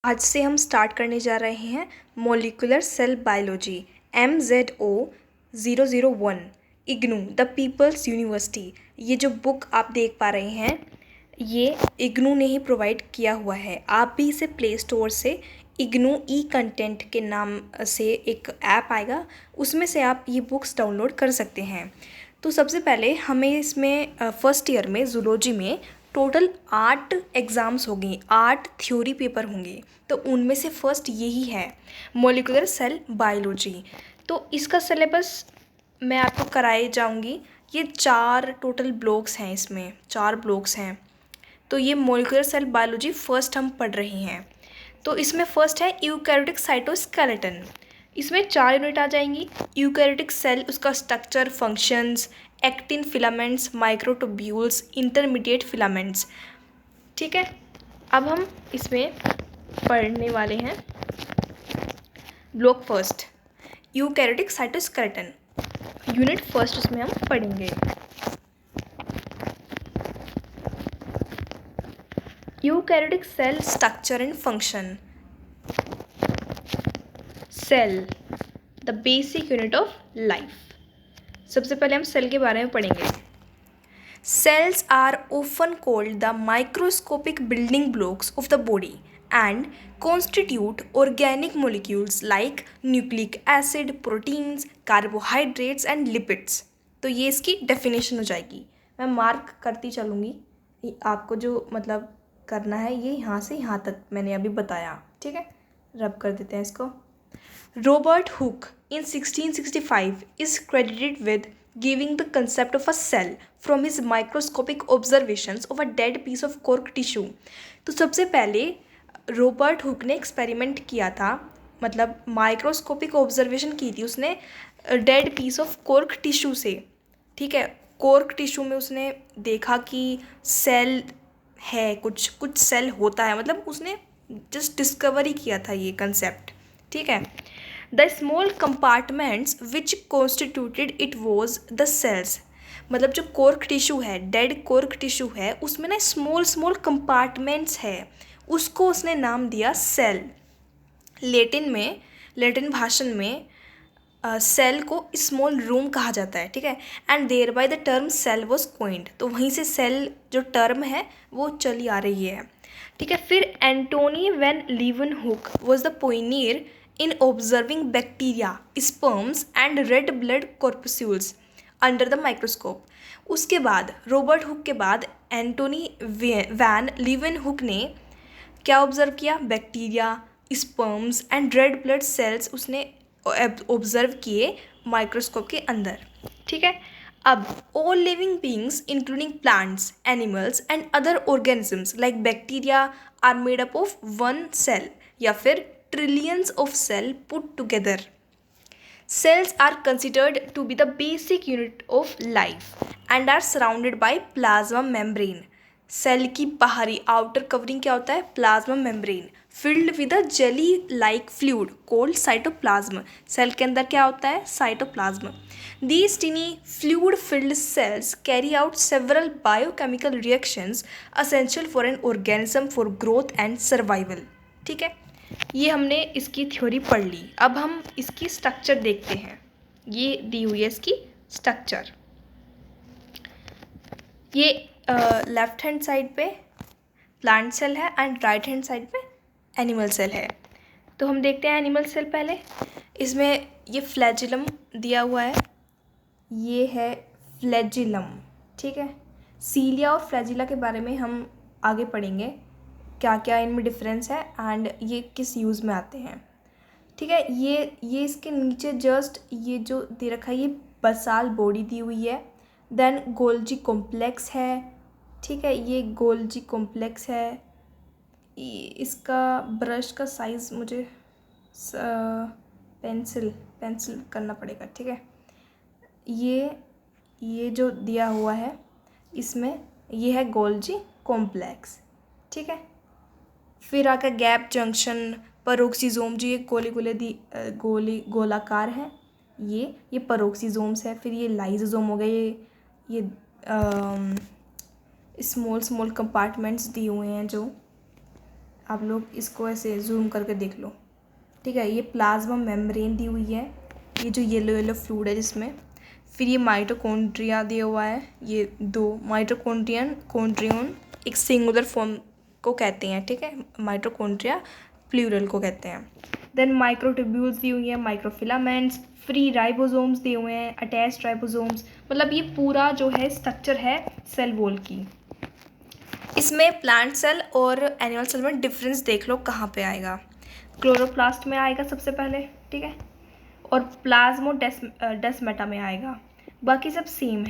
आज से हम स्टार्ट करने जा रहे हैं molecular cell biology MZO001 IGNOU the people's university. ये जो बुक आप देख पा रहे हैं ये इग्नू ने ही प्रोवाइड किया हुआ है। आप भी इसे प्ले स्टोर से इग्नू ई कंटेंट के नाम से एक ऐप आएगा, उसमें से आप ये बुक्स डाउनलोड कर सकते हैं। तो सबसे पहले हमें इसमें फर्स्ट ईयर में जूलॉजी में टोटल 8 एग्ज़ाम्स होंगे, 8 थ्योरी पेपर होंगे। तो उनमें से फर्स्ट यही है मोलिकुलर सेल बायोलॉजी। तो इसका सिलेबस मैं आपको कराए जाऊंगी। ये 4 टोटल ब्लॉक्स हैं, इसमें 4 ब्लॉक्स हैं। तो ये मोलिकुलर सेल बायोलॉजी फर्स्ट हम पढ़ रहे हैं। तो इसमें फर्स्ट है यूकैरियोटिक साइटोस्केलेटन। इसमें 4 यूनिट आ जाएंगी। यूकैरियोटिक सेल, उसका structure, functions, actin filaments, microtubules, intermediate filaments. ठीक है, अब हम इसमें पढ़ने वाले हैं block first eukaryotic cytoskeleton. Unit first उसमें हम पढ़ेंगे। Eukaryotic cell structure and function. Cell the basic unit of life. सबसे पहले हम सेल के बारे में पढ़ेंगे। Cells are often called the microscopic building blocks of the body and constitute organic molecules like nucleic acid, proteins, carbohydrates and lipids। तो ये इसकी डेफिनेशन हो जाएगी। मैं मार्क करती चलूँगी, आपको जो मतलब करना है ये यहाँ से यहाँ तक मैंने अभी बताया। ठीक है, रब कर देते हैं इसको। Robert Hooke in 1665 is credited with giving the concept of a cell from his microscopic observations of a dead piece of cork tissue। तो सबसे पहले रॉबर्ट हुक ने एक्सपेरिमेंट किया था, मतलब माइक्रोस्कोपिक ऑब्जर्वेशन की थी उसने dead piece of cork tissue से। ठीक है, कॉर्क टिश्यू में उसने देखा कि सेल है, कुछ सेल होता है, मतलब उसने जस्ट डिस्कवरी किया था ये कंसेप्ट। ठीक है, the small compartments which constituted it was the cells. मतलब जो कॉर्क टिश्यू है, डेड कॉर्क टिश्यू है, उसमें ना स्मॉल स्मॉल कंपार्टमेंट्स है, उसको उसने नाम दिया सेल। लेटिन भाषण में सेल को स्मॉल रूम कहा जाता है। ठीक है, and there by the term cell was coined. तो वहीं से सेल जो टर्म है वो चली आ रही है। ठीक है, फिर Antonie van Leeuwenhoek was the pioneer in observing bacteria, sperms and red blood corpuscles under the microscope। उसके बाद रॉबर्ट हुक के बाद एंटोनी वैन लीवनहुक ने क्या ऑब्जर्व किया? Bacteria, sperms and red blood cells उसने ऑब्जर्व किए माइक्रोस्कोप के अंदर। ठीक है, अब all living beings including plants, animals and other organisms like bacteria are made up of one cell या फिर trillions of cells put together। Cells are considered to be the basic unit of life and are surrounded by plasma membrane। सेल की बाहरी outer covering क्या होता है? Plasma membrane filled with a jelly like fluid called cytoplasm. Cell के अंदर क्या होता है? Cytoplasm. These tiny fluid filled cells carry out several biochemical reactions essential for an organism for growth and survival। ठीक है, ये हमने इसकी थ्योरी पढ़ ली। अब हम इसकी स्ट्रक्चर देखते हैं। ये दी हुई है इसकी स्ट्रक्चर। ये लेफ्ट हैंड साइड पे प्लांट सेल है एंड राइट हैंड साइड पे एनिमल सेल है। तो हम देखते हैं एनिमल सेल पहले। इसमें ये फ्लैजिलम दिया हुआ है, ये है फ्लैजिलम। ठीक है, सीलिया और फ्लैजिला के बारे में हम आगे पढ़ेंगे, क्या क्या इनमें डिफरेंस है एंड ये किस यूज़ में आते हैं। ठीक है, ये इसके नीचे जस्ट ये जो दे रखा है ये बसाल बॉडी दी हुई है। देन गोल्जी कॉम्प्लेक्स है। ठीक है, ये गोल्जी कॉम्प्लेक्स है। इसका ब्रश का साइज़ मुझे पेंसिल करना पड़ेगा। ठीक है, ये जो दिया हुआ है इसमें ये है गोल्जी कॉम्प्लेक्स। ठीक है, फिर आकर गैप जंक्शन, परोक्सीजोम जो ये गोलाकार है, ये परोक्सीजोम्स है। फिर ये लाइजोसोम हो गए, ये स्मॉल कंपार्टमेंट्स दिए हुए हैं जो आप लोग इसको ऐसे जूम करके देख लो, ठीक है। ये प्लाज्मा मेम्ब्रेन दी हुई है, ये जो येलो येलो फ्लूइड है जिसमें। फिर ये माइटोकॉन्ड्रिया दिया हुआ है, ये दो माइटोकॉन्ड्रियन कॉन्ड्रियन एक सिंगुलर फॉर्म को कहते हैं, ठीक है। माइटोकॉन्ड्रिया प्लूरल को कहते हैं। देन माइक्रोट्यूब्यूल्स दी हुई हैं, माइक्रोफिलामेंट्स, फ्री राइबोसोम्स दिए हुए हैं, अटैच्ड राइबोसोम्स। मतलब ये पूरा जो है स्ट्रक्चर है सेल वॉल की। इसमें प्लांट सेल और एनिमल सेल में डिफरेंस देख लो कहाँ पे आएगा। क्लोरोप्लास्ट में आएगा सबसे पहले, ठीक है, और प्लाज्मोडेस्माटा में आएगा। बाकी सब सेम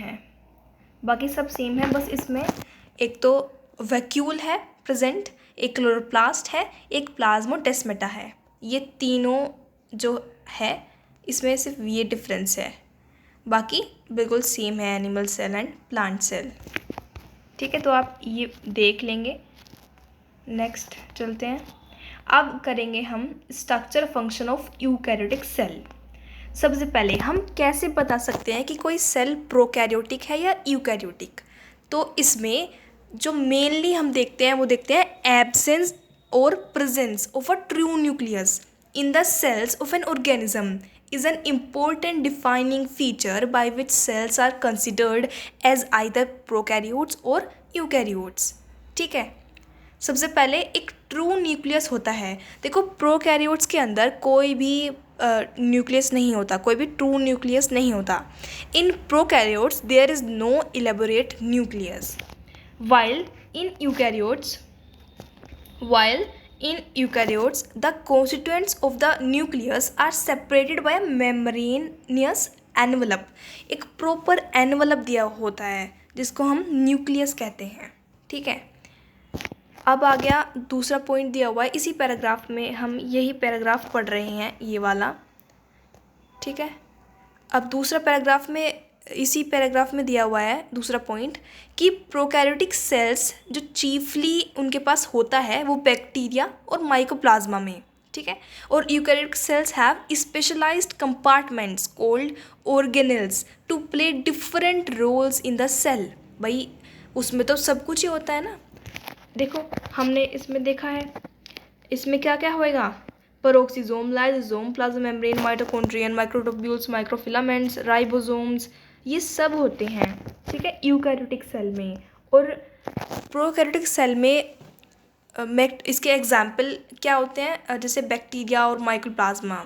है, बस इसमें एक तो वैक्यूल है प्रेजेंट, एक क्लोरोप्लास्ट है, एक प्लाज्मोडेस्माटा है। ये तीनों जो है इसमें सिर्फ ये डिफरेंस है, बाकी बिल्कुल सेम है animal cell and plant cell, ठीक है। तो आप ये देख लेंगे। नेक्स्ट चलते हैं, अब करेंगे हम structure function of eukaryotic cell. सबसे पहले हम कैसे बता सकते हैं कि कोई सेल प्रोकैरियोटिक है या यूकैरियोटिक? तो इसमें जो मेनली हम देखते हैं वो देखते हैं एब्सेंस और presence of a true nucleus in the cells of an organism is an important defining feature by which cells are considered as either prokaryotes or eukaryotes, ठीक है। सबसे पहले एक ट्रू न्यूक्लियस होता है। देखो प्रोकैरियोट्स के अंदर कोई भी न्यूक्लियस नहीं होता, कोई भी ट्रू न्यूक्लियस नहीं होता। In prokaryotes there is no elaborate nucleus, while in eukaryotes the constituents of the nucleus are separated by a membranous envelope। एक प्रॉपर एनवलप दिया होता है जिसको हम न्यूक्लियस कहते हैं, ठीक है। अब आ गया दूसरा पॉइंट दिया हुआ है इसी पैराग्राफ में, हम यही पैराग्राफ पढ़ रहे हैं ये वाला, ठीक है। अब दूसरा पैराग्राफ में, इसी पैराग्राफ में दिया हुआ है दूसरा पॉइंट कि प्रोकैरियोटिक सेल्स जो चीफली उनके पास होता है वो बैक्टीरिया और माइकोप्लाज्मा में, ठीक है। और eukaryotic cells have specialised compartments called organelles to play different roles in the cell. भाई उसमें तो सब कुछ ही होता है ना। देखो हमने इसमें देखा है, इसमें क्या क्या होएगा, peroxisome, lysosome, plasma membrane, mitochondrion, microtubules, microfilaments, ribosomes, ये सब होते हैं, ठीक है, यूकैरियोटिक सेल में। और प्रोकैरियोटिक सेल में इसके एग्जाम्पल क्या होते हैं, जैसे बैक्टीरिया और माइकोप्लाज्मा,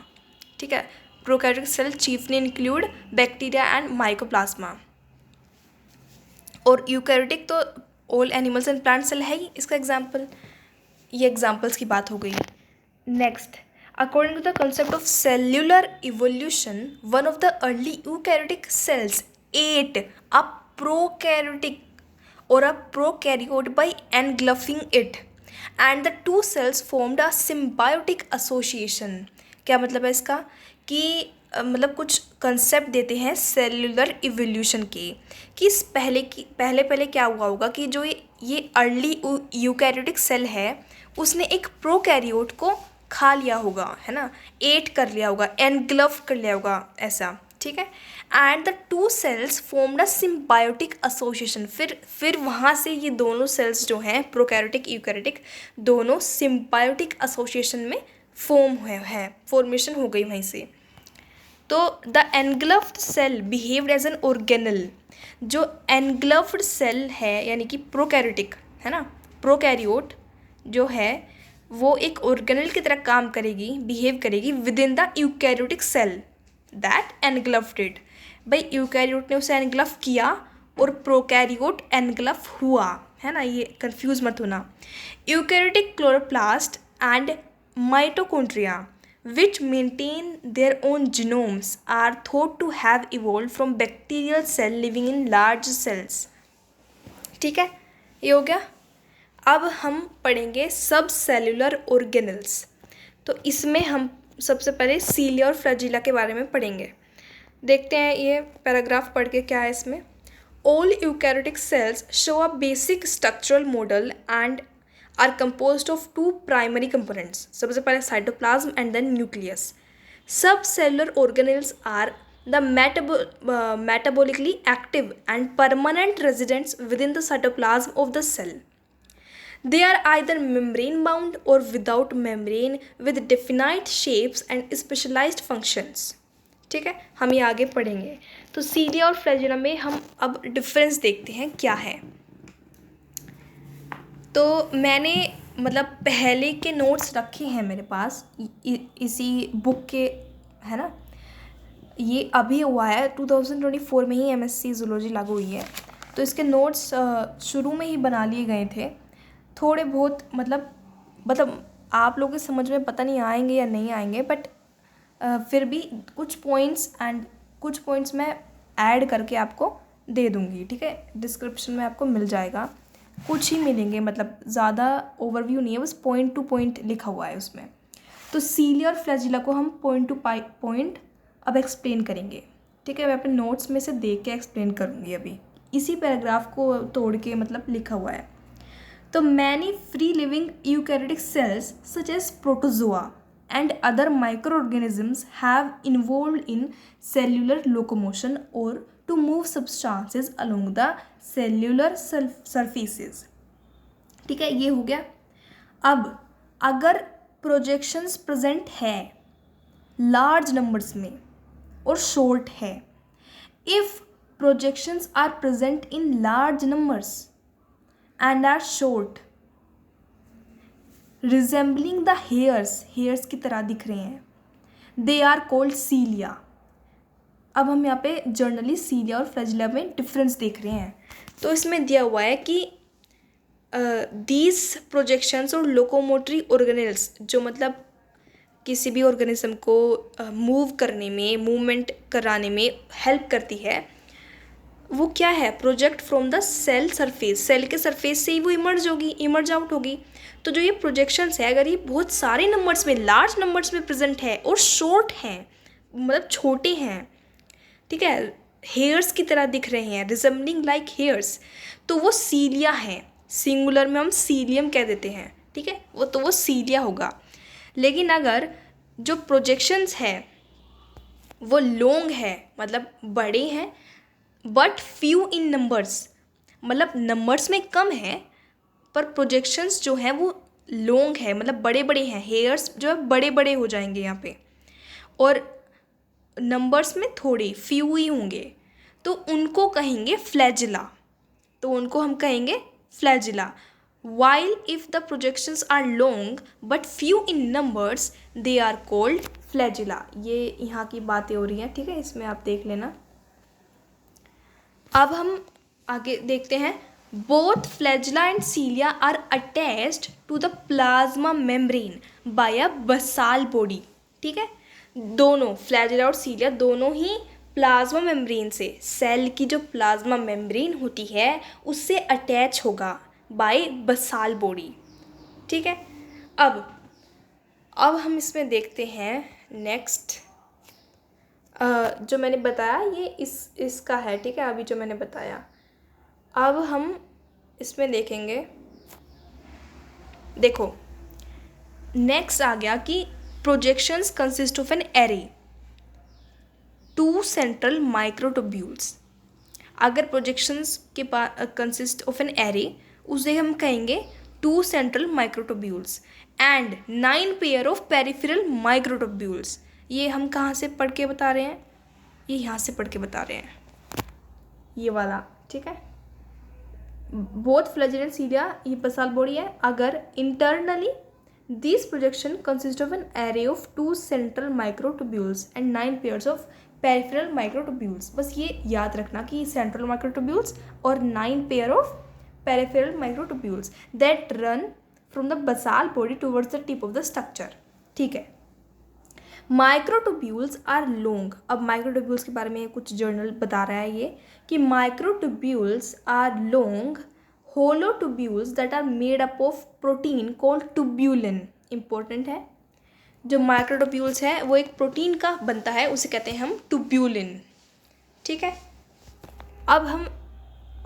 ठीक है। Prokaryotic cell chiefly include bacteria and mycoplasma. और यूकैरियोटिक तो all animals and plant cell है ही इसका एग्जाम्पल। ये एग्जाम्पल्स की बात हो गई। Next, according to the concept of cellular evolution, one of the early eukaryotic cells ate a prokaryotic or a prokaryote by engulfing it, and the two cells formed a symbiotic association। क्या मतलब है इसका कि मतलब कुछ concept देते हैं cellular evolution के, कि इस पहले क्या हुआ होगा कि जो ये अर्ली यूकैरियोटिक सेल है उसने एक प्रोकैरियोट को खा लिया होगा, है ना, एट कर लिया होगा, एनग्लव कर लिया होगा ऐसा, ठीक है। And the two cells formed a symbiotic association. फिर वहाँ से ये दोनों सेल्स जो हैं प्रोकैरियोटिक यूकैरियोटिक दोनों सिम्बायोटिक एसोसिएशन में फॉर्म हुए हैं, फॉर्मेशन हो गई वहीं से। तो the engulfed cell behaved as an organelle. जो एनग्लव्ड सेल है यानी कि प्रोकैरियोटिक है ना, प्रोकैरियोट जो है वो एक ऑर्गेनल की तरह काम करेगी, बिहेव करेगी within the eukaryotic cell that engulfed it. भाई यूकैरियोट ने उसे एनग्लव किया और प्रोकैरियोट एनग्लव हुआ, है ना, ये कंफ्यूज मत होना। Eukaryotic chloroplast and mitochondria which maintain their own genomes are thought to have evolved from bacterial cell living in large cells, ठीक है, ये हो गया। अब हम पढ़ेंगे सब सेलुलर ऑर्गेनल्स। तो इसमें हम सबसे पहले सीलिया और फ्लैजिला के बारे में पढ़ेंगे। देखते हैं ये पैराग्राफ पढ़ के क्या है इसमें। All eukaryotic cells show a basic structural model and are composed of two primary components. सबसे पहले cytoplasm and then nucleus. Subcellular organelles are the metabolically active and permanent residents within the cytoplasm of the cell. They are either membrane bound or without membrane with definite shapes and specialised functions. ठीक है, हम ये आगे पढ़ेंगे। तो सीलिया और flagella में हम अब डिफरेंस देखते हैं क्या है। तो मैंने मतलब पहले के नोट्स रखे हैं मेरे पास इसी बुक के, है ना। ये अभी हुआ है 2024 में ही एमएससी जूलॉजी लागू हुई है, तो इसके नोट्स शुरू में ही बना लिए गए थे। थोड़े बहुत मतलब आप लोगों के समझ में पता नहीं आएंगे या नहीं आएंगे, बट फिर भी कुछ पॉइंट्स मैं ऐड करके आपको दे दूँगी। ठीक है, डिस्क्रिप्शन में आपको मिल जाएगा, कुछ ही मिलेंगे, मतलब ज़्यादा ओवरव्यू नहीं है, बस पॉइंट टू पॉइंट लिखा हुआ है उसमें। तो सीलिया और फ्लैजिला को हम पॉइंट टू पॉइंट अब एक्सप्लेन करेंगे। ठीक है, मैं अपने नोट्स में से देख के एक्सप्लेन करूँगी। अभी इसी पैराग्राफ को तोड़ के मतलब लिखा हुआ है। तो many free living eukaryotic cells such as protozoa and other microorganisms have involved in cellular locomotion or to move substances along the cellular surfaces। ठीक है, ये हो गया। अब अगर प्रोजेक्शंस प्रेजेंट है लार्ज नंबर्स में और शॉर्ट है, if projections are present in large numbers and are short resembling the hairs की तरह दिख रहे हैं, दे आर कोल्ड सीलिया। अब हम यहाँ पे जर्नली सीलिया और फ्लैजिला में डिफरेंस देख रहे हैं। तो इसमें दिया हुआ है कि दीज प्रोजेक्शंस और लोकोमोटरी ऑर्गेनेल्स, जो मतलब किसी भी ऑर्गेनिज्म को मूव करने में, मूवमेंट कराने में हेल्प करती है, वो क्या है, project from the cell surface, cell के सरफेस से ही वो इमर्ज आउट होगी। तो जो ये प्रोजेक्शंस है, अगर ये बहुत सारे नंबर्स में, लार्ज नंबर्स में प्रेजेंट है और शॉर्ट हैं, मतलब छोटे हैं, ठीक है, हेयर्स की तरह दिख रहे हैं, रिजेंबलिंग लाइक हेयर्स, तो वो सीलिया है। सिंगुलर में हम सीलियम कह देते हैं। ठीक है, वो सीलिया होगा। लेकिन अगर जो प्रोजेक्शंस है वो लॉन्ग है, मतलब बड़े हैं, बट फ्यू इन नंबर्स, मतलब नंबर्स में कम है पर प्रोजेक्शंस जो हैं वो लॉन्ग है, मतलब बड़े बड़े हैं, हेयर्स जो है बड़े बड़े हो जाएंगे यहाँ पे, और नंबर्स में थोड़े फ्यू ही होंगे, तो उनको कहेंगे फ्लैजिला। तो उनको हम कहेंगे flagella. While if the projections are long but few in numbers, they are called flagella. ये यहाँ की बातें हो रही हैं। ठीक है, इसमें आप देख लेना। अब हम आगे देखते हैं। Both flagella and cilia are attached to the plasma membrane by a basal body. ठीक है, दोनों फ्लैजिला और सीलिया दोनों ही प्लाज्मा मेम्ब्रेन से, सेल की जो प्लाज्मा मेम्ब्रेन होती है उससे अटैच होगा बाय बसाल बॉडी। ठीक है, अब हम इसमें देखते हैं नेक्स्ट। जो मैंने बताया ये इसका है। ठीक है, अभी जो मैंने बताया, अब हम इसमें देखेंगे। देखो, नेक्स्ट आ गया कि projections consist of an array, two central microtubules. अगर प्रोजेक्शंस के पास कंसिस्ट ऑफ एन एरे, उसे हम कहेंगे two central microtubules and 9 pair of peripheral microtubules. ये हम कहाँ से पढ़ के बता रहे हैं, ये यहाँ से पढ़ के बता रहे हैं, ये वाला। ठीक है, बोथ फ्लैजिला एंड सीलिया ये बसाल बॉडी है। अगर internally this projection consist of an array of 2 central microtubules and 9 pairs of peripheral microtubules. बस ये याद रखना कि सेंट्रल माइक्रोट्यूब्यूल्स और 9 pair of peripheral microtubules that run from the Basal body towards the tip of the structure. ठीक है, microtubules are long. अब microtubules के बारे में कुछ जर्नल बता रहा है ये कि microtubules are long hollow tubules that are made up of protein called tubulin. Important है, जो माइक्रोट्यूब्यूल्स है वो एक प्रोटीन का बनता है, उसे कहते हैं हम ट्यूब्यूलिन। ठीक है, अब हम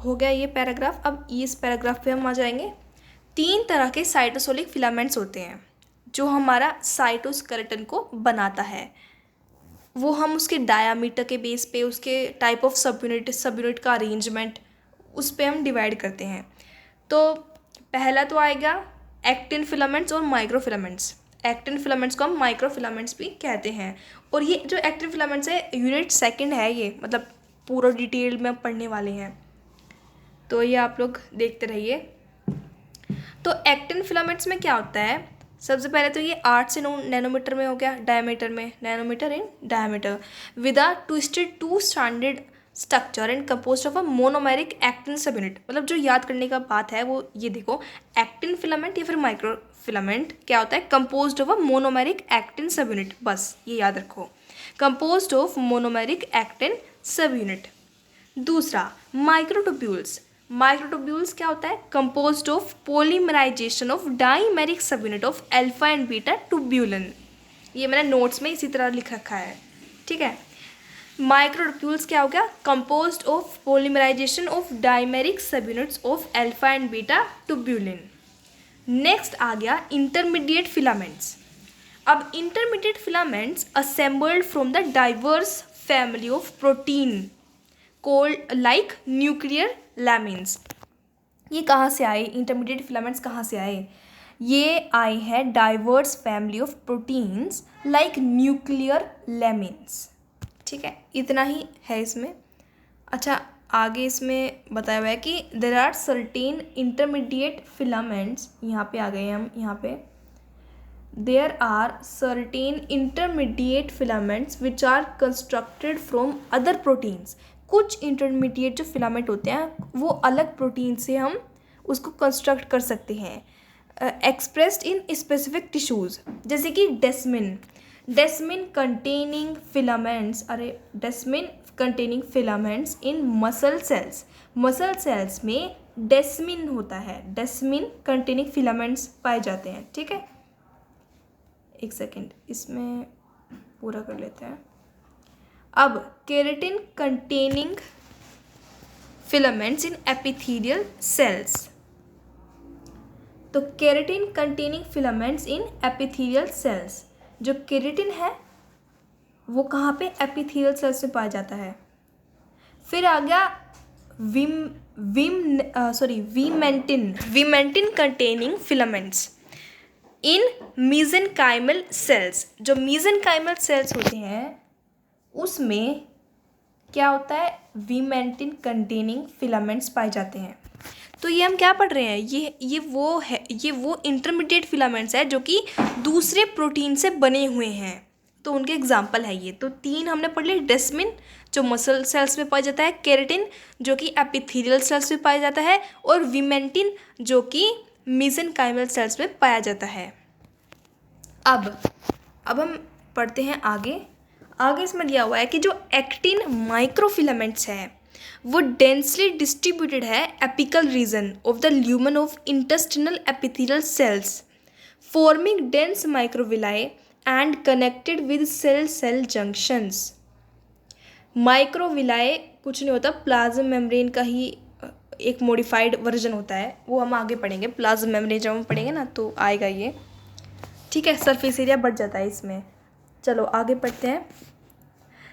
हो गया ये पैराग्राफ। अब इस पैराग्राफ पे हम आ जाएंगे। 3 तरह के साइटोसोलिक फिलामेंट्स होते हैं जो हमारा साइटोस्केलेटन को बनाता है। वो हम उसके डायामीटर के बेस पे, उसके टाइप ऑफ सब यूनिट का अरेंजमेंट, उस पे हम डिवाइड करते हैं। तो पहला तो आएगा एक्टिन फिलामेंट्स और माइक्रो फिलामेंट्स। एक्टिन फिलामेंट्स को हम माइक्रो फिलामेंट्स भी कहते हैं। और ये जो एक्टिन फिलामेंट्स है यूनिट सेकंड है, ये मतलब पूरा डिटेल में पढ़ने वाले हैं, तो ये आप लोग देखते रहिए। तो एक्टिन फिलामेंट्स में क्या होता है, सबसे पहले तो ये 8 से 9 नैनोमीटर में हो गया, डायमीटर में, nanometre in diameter, with a twisted 2 stranded structure and composed of a monomeric actin subunit. मतलब जो याद करने का बात है वो ये देखो, एक्टिन फिलामेंट या फिर माइक्रो फिलामेंट क्या होता है, composed of a monomeric actin subunit, बस ये याद रखो, composed of monomeric actin subunit. दूसरा माइक्रोट्यूब्यूल्स। माइक्रोट्यूब्यूल्स क्या होता है, composed of polymerisation of dimeric subunit of alpha and beta tubulin. ये मैंने नोट्स में इसी तरह लिख रखा है, ठीक है। माइक्रोट्यूब्यूल्स क्या हो गया, composed of polymerisation of dimeric subunits of alpha and beta tubulin. Next आ गया इंटरमीडिएट फिलामेंट्स। अब intermediate filaments assembled from the diverse family of protein called like nuclear lamins. ये कहाँ से आए, इंटरमीडिएट फिलामेंट्स कहाँ से आए, ये आए हैं diverse family of proteins like nuclear lamins, ठीक है। इतना ही है इसमें। अच्छा, आगे इसमें बताया हुआ है कि there are certain intermediate filaments, यहाँ पे आ गए हम, यहाँ पे there are certain intermediate filaments which are constructed from other proteins। कुछ इंटरमीडिएट जो फिलामेंट होते हैं वो अलग प्रोटीन से हम उसको कंस्ट्रक्ट कर सकते हैं, एक्सप्रेस्ड इन स्पेसिफिक टिश्यूज़, जैसे कि डेस्मिन। डेस्मिन कंटेनिंग फिलामेंट्स, अरे डेस्मिन कंटेनिंग फिलामेंट्स इन मसल सेल्स। मसल सेल्स में डेस्मिन होता है, डेस्मिन कंटेनिंग फिलामेंट्स पाए जाते हैं, ठीक है। एक सेकेंड, इसमें पूरा कर लेते हैं। अब केराटिन कंटेनिंग फिलामेंट्स इन एपिथेलियल सेल्स। तो केराटिन कंटेनिंग फिलामेंट्स इन एपिथेलियल सेल्स, जो केराटिन है वो कहाँ पे, एपिथेलियल सेल्स में पाया जाता है। फिर आ गया विमेंटिन कंटेनिंग फिलामेंट्स इन मीजेनकाइमल सेल्स। जो मीजेनकाइमल सेल्स होते हैं उसमें क्या होता है, विमेंटिन कंटेनिंग फिलामेंट्स पाए जाते हैं। तो ये हम क्या पढ़ रहे हैं, ये वो इंटरमीडिएट फिलामेंट्स है जो कि दूसरे प्रोटीन से बने हुए हैं, तो उनके एग्जाम्पल है ये। तो 3 हमने पढ़ लिए, डेस्मिन जो मसल सेल्स में पाया जाता है, केराटिन जो कि एपिथेलियल सेल्स में पाया जाता है, और विमेंटिन जो कि मीजेनकाइमल सेल्स में पाया जाता है। अब हम पढ़ते हैं आगे इसमें दिया हुआ है कि जो एक्टिन माइक्रोफिलामेंट्स है वो डेंसली डिस्ट्रीब्यूटेड है apical region of the lumen of intestinal epithelial cells, forming dense microvilli and connected with cell junctions. Microvilli कुछ नहीं होता, प्लाज्मा मेम्ब्रेन का ही एक मॉडिफाइड वर्जन होता है, वो हम आगे पढ़ेंगे। प्लाज्मा मेम्ब्रेन जब हम पढ़ेंगे ना तो आएगा ये, ठीक है। सरफेस एरिया बढ़ जाता है इसमें। चलो आगे पढ़ते हैं।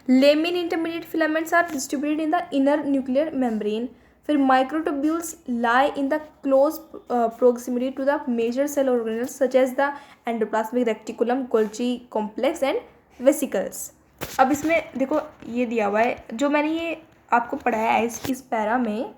Lamin intermediate filaments are distributed in the inner nuclear membrane. फिर microtubules lie in the close proximity to the major cell organelles such as the endoplasmic reticulum, Golgi complex and vesicles. अब इसमें देखो ये दिया हुआ है, जो मैंने ये आपको पढ़ाया है इस पैरा में,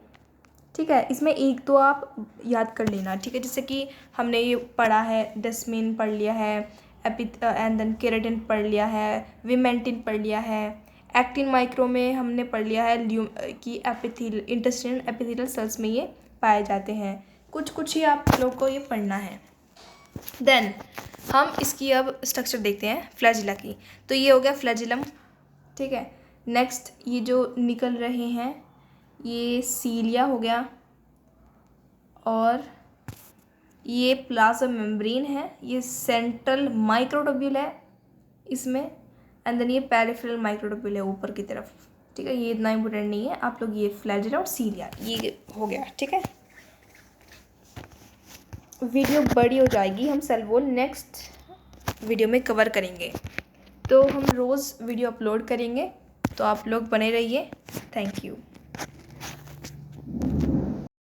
ठीक है। इसमें एक तो आप याद कर लेना, ठीक है। जैसे कि हमने ये पढ़ा है, डेस्मिन पढ़ लिया है, एंड देन केराटिन पढ़ लिया है, विमेंटिन पढ़ लिया है, एक्टिन माइक्रो में हमने पढ़ लिया है कि इंटेस्टाइनल एपिथेलियल सेल्स में ये पाए जाते हैं। कुछ ही आप लोग को ये पढ़ना है। देन हम इसकी अब स्ट्रक्चर देखते हैं फ्लैजिला की। तो ये हो गया फ्लैजिलम, ठीक है। नेक्स्ट ये जो निकल रहे हैं ये सीलिया हो गया, और ये प्लाज्मा मेम्ब्रेन है, ये सेंट्रल माइक्रोट्यूब्यूल है इसमें, एंड देन ये पेरिफेरल माइक्रोट्यूब्यूल है ऊपर की तरफ, ठीक है। ये इतना इम्पोर्टेंट नहीं है, आप लोग ये फ्लैजिला और सीलिया ये हो गया, ठीक है। वीडियो बड़ी हो जाएगी, हम सेल वॉल नेक्स्ट वीडियो में कवर करेंगे, तो हम रोज़ वीडियो अपलोड करेंगे, तो आप लोग बने रहिए। Thank you.